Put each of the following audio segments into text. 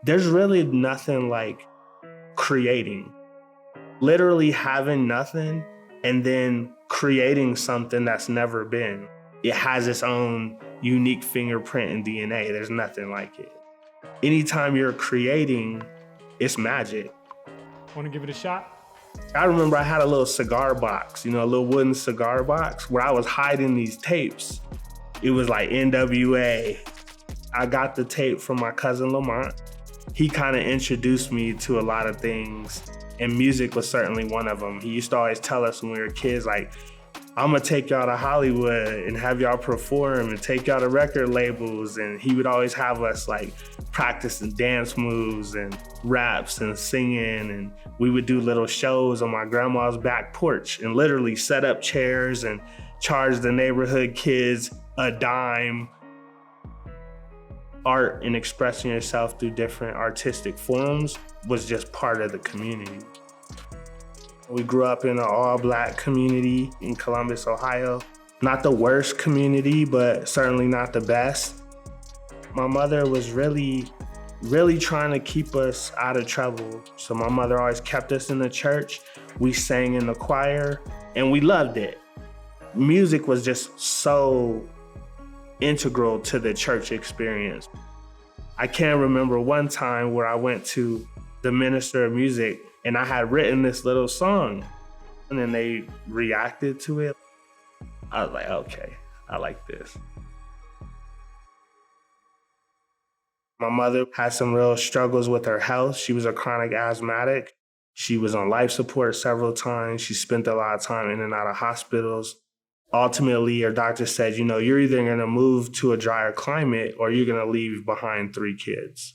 There's really nothing like creating. Literally having nothing and then creating something that's never been. It has its own unique fingerprint and DNA. There's nothing like it. Anytime you're creating, it's magic. Want to give it a shot? I remember I had a little cigar box, a little wooden cigar box where I was hiding these tapes. It was like NWA. I got the tape from my cousin Lamont. He kind of introduced me to a lot of things, and music was certainly one of them. He used to always tell us when we were kids, like, I'm gonna take y'all to Hollywood and have y'all perform and take y'all to record labels. And he would always have us like practicing dance moves and raps and singing. And we would do little shows on my grandma's back porch and literally set up chairs and charge the neighborhood kids a dime. Art and expressing yourself through different artistic forms was just part of the community. We grew up in an all-Black community in Columbus, Ohio. Not the worst community, but certainly not the best. My mother was really trying to keep us out of trouble. So my mother always kept us in the church. We sang in the choir, and we loved it. Music was just so integral to the church experience. I can remember one time where I went to the minister of music and I had written this little song, and then they reacted to it. I was like, okay, I like this. My mother had some real struggles with her health. She was a chronic asthmatic. She was on life support several times. She spent a lot of time in and out of hospitals. Ultimately, her doctor said, you're either gonna move to a drier climate or you're gonna leave behind 3 kids.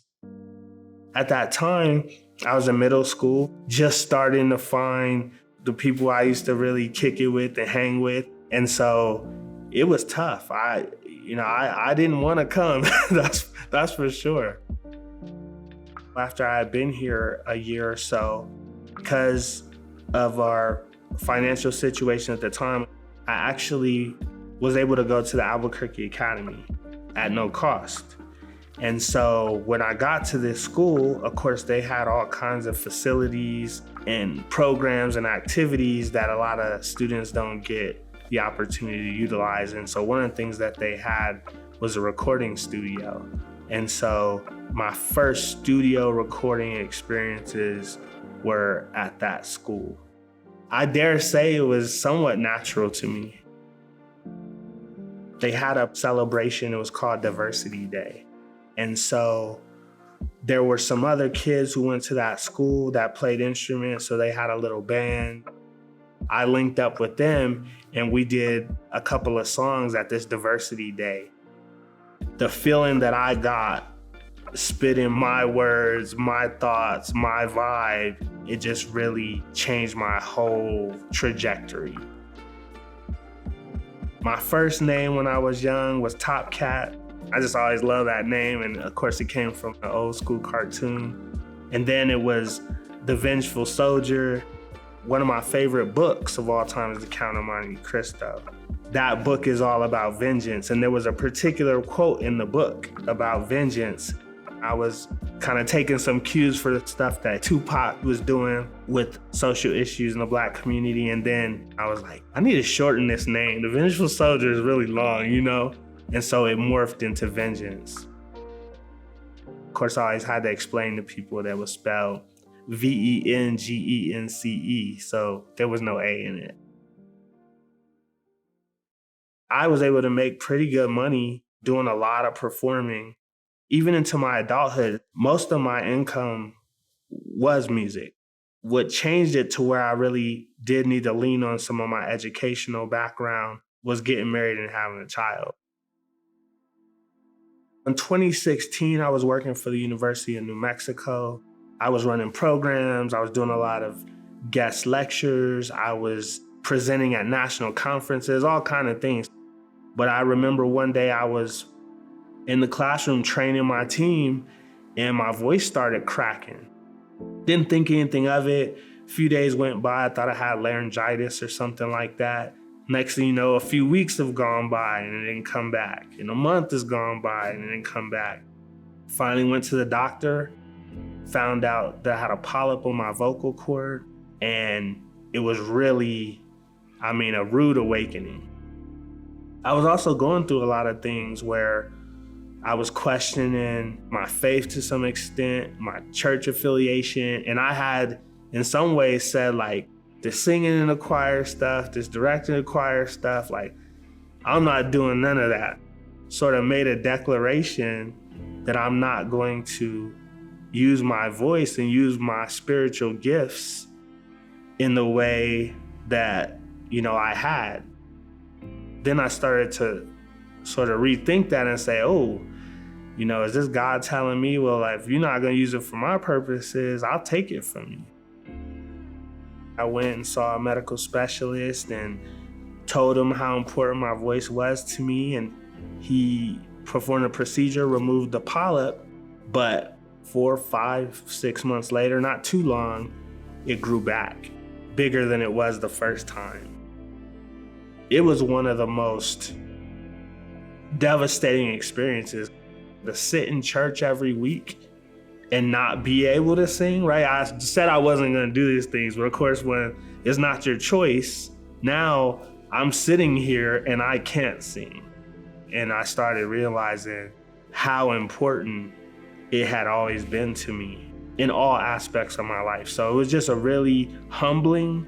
At that time, I was in middle school, just starting to find the people I used to really kick it with and hang with. And so it was tough. I didn't want to come, that's for sure. After I had been here a year or so, because of our financial situation at the time, I actually was able to go to the Albuquerque Academy at no cost. And so when I got to this school, of course, they had all kinds of facilities and programs and activities that a lot of students don't get the opportunity to utilize. And so one of the things that they had was a recording studio. And so my first studio recording experiences were at that school. I dare say it was somewhat natural to me. They had a celebration, it was called Diversity Day. And so there were some other kids who went to that school that played instruments, so they had a little band. I linked up with them and we did a couple of songs at this Diversity Day. The feeling that I got spitting my words, my thoughts, my vibe, it just really changed my whole trajectory. My first name when I was young was Top Cat. I just always loved that name, and of course it came from an old school cartoon. And then it was The Vengeful Soldier. One of my favorite books of all time is The Count of Monte Cristo. That book is all about vengeance, and there was a particular quote in the book about vengeance. I was kind of taking some cues for the stuff that Tupac was doing with social issues in the Black community, and then I was like, I need to shorten this name. The Vengeful Soldier is really long, And so it morphed into Vengence. Of course, I always had to explain to people that it was spelled Vengence, so there was no A in it. I was able to make pretty good money doing a lot of performing. Even into my adulthood, most of my income was music. What changed it to where I really did need to lean on some of my educational background was getting married and having a child. In 2016, I was working for the University of New Mexico. I was running programs. I was doing a lot of guest lectures. I was presenting at national conferences, all kind of things. But I remember one day I was in the classroom training my team and my voice started cracking. Didn't think anything of it. A few days went by. I thought I had laryngitis or something like that. Next thing you know, a few weeks have gone by and it didn't come back. And a month has gone by and it didn't come back. Finally went to the doctor found out that I had a polyp on my vocal cord, and it was really, a rude awakening. I was also going through a lot of things where I was questioning my faith to some extent, my church affiliation, and I had in some ways said like, this singing in the choir stuff, this directing the choir stuff, like, I'm not doing none of that. Sort of made a declaration that I'm not going to use my voice and use my spiritual gifts in the way that, I had. Then I started to sort of rethink that and say, is this God telling me, well, if you're not going to use it for my purposes, I'll take it from you. I went and saw a medical specialist and told him how important my voice was to me, and he performed a procedure, removed the polyp, but 4, 5, 6 months later, not too long, it grew back, bigger than it was the first time. It was one of the most devastating experiences. To sit in church every week and not be able to sing, right? I said I wasn't gonna do these things, but of course, when it's not your choice, now I'm sitting here and I can't sing. And I started realizing how important it had always been to me in all aspects of my life. So it was just a really humbling,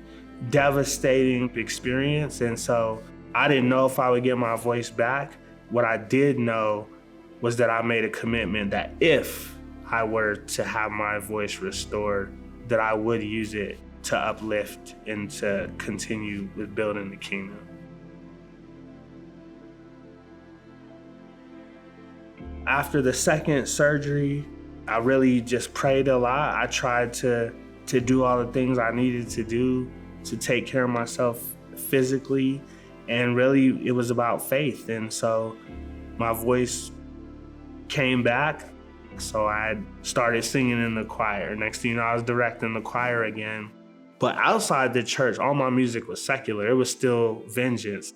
devastating experience. And so I didn't know if I would get my voice back. What I did know was that I made a commitment that if I were to have my voice restored, that I would use it to uplift and to continue with building the kingdom. After the second surgery, I really just prayed a lot. I tried to do all the things I needed to do to take care of myself physically, and really it was about faith. And so my voice came back, so I started singing in the choir. Next thing you know, I was directing the choir again. But outside the church, all my music was secular. It was still Vengence.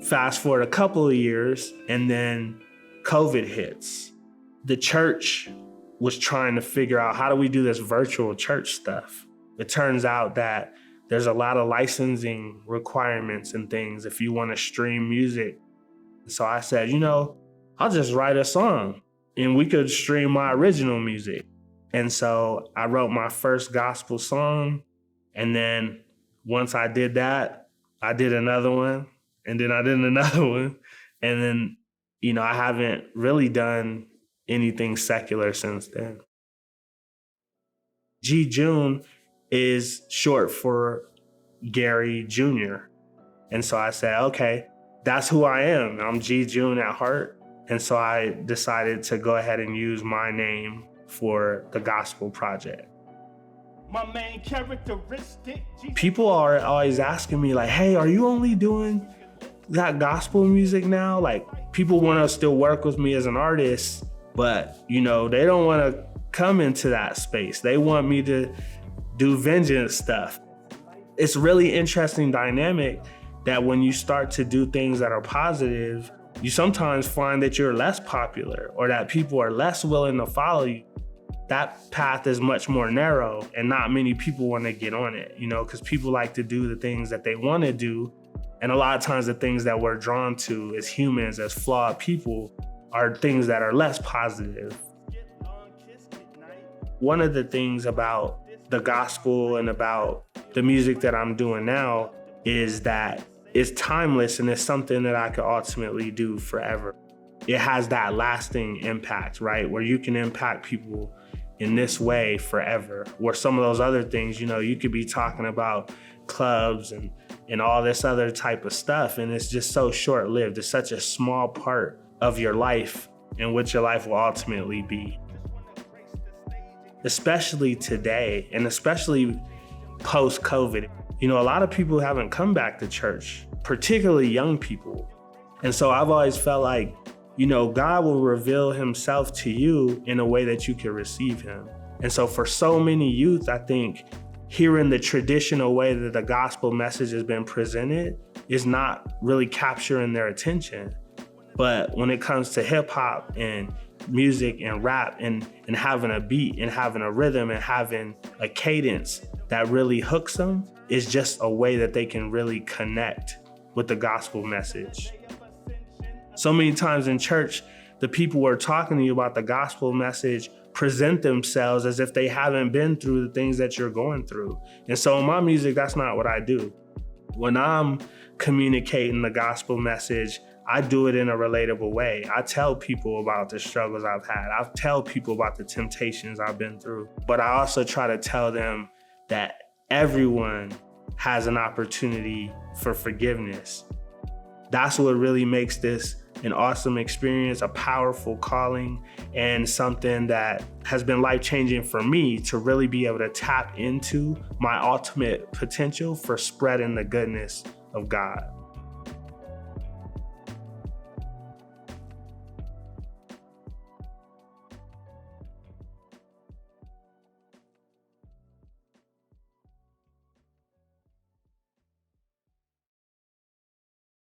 Fast forward a couple of years, and then COVID hits. The church was trying to figure out, how do we do this virtual church stuff? It turns out that there's a lot of licensing requirements and things if you want to stream music. So I said, I'll just write a song and we could stream my original music. And so I wrote my first gospel song. And then once I did that, I did another one. And then I did another one. And then, I haven't really done anything secular since then. G.June is short for Gary Jr. And so I said, okay, that's who I am. I'm g.june at heart. And so I decided to go ahead and use my name for the gospel project. My main characteristic. People are always asking me like, hey, are you only doing that gospel music now? Like, people want to still work with me as an artist, but they don't want to come into that space. They want me to do Vengence stuff. It's really interesting dynamic that when you start to do things that are positive, you sometimes find that you're less popular or that people are less willing to follow you. That path is much more narrow and not many people want to get on it, because people like to do the things that they want to do. And a lot of times the things that we're drawn to as humans, as flawed people, are things that are less positive. One of the things about the gospel and about the music that I'm doing now is that it's timeless and it's something that I could ultimately do forever. It has that lasting impact, right? Where you can impact people in this way forever. Where some of those other things, you could be talking about clubs and all this other type of stuff, and it's just so short-lived. It's such a small part of your life and what your life will ultimately be. Especially today, and especially post-COVID. A lot of people haven't come back to church, particularly young people. And so I've always felt like, God will reveal himself to you in a way that you can receive him. And so for so many youth, I think hearing the traditional way that the gospel message has been presented is not really capturing their attention. But when it comes to hip hop and music and rap and having a beat and having a rhythm and having a cadence that really hooks them is just a way that they can really connect with the gospel message. So many times in church, the people who are talking to you about the gospel message present themselves as if they haven't been through the things that you're going through. And so in my music, that's not what I do. When I'm communicating the gospel message, I do it in a relatable way. I tell people about the struggles I've had. I tell people about the temptations I've been through. But I also try to tell them that everyone has an opportunity for forgiveness. That's what really makes this an awesome experience, a powerful calling, and something that has been life-changing for me to really be able to tap into my ultimate potential for spreading the goodness of God.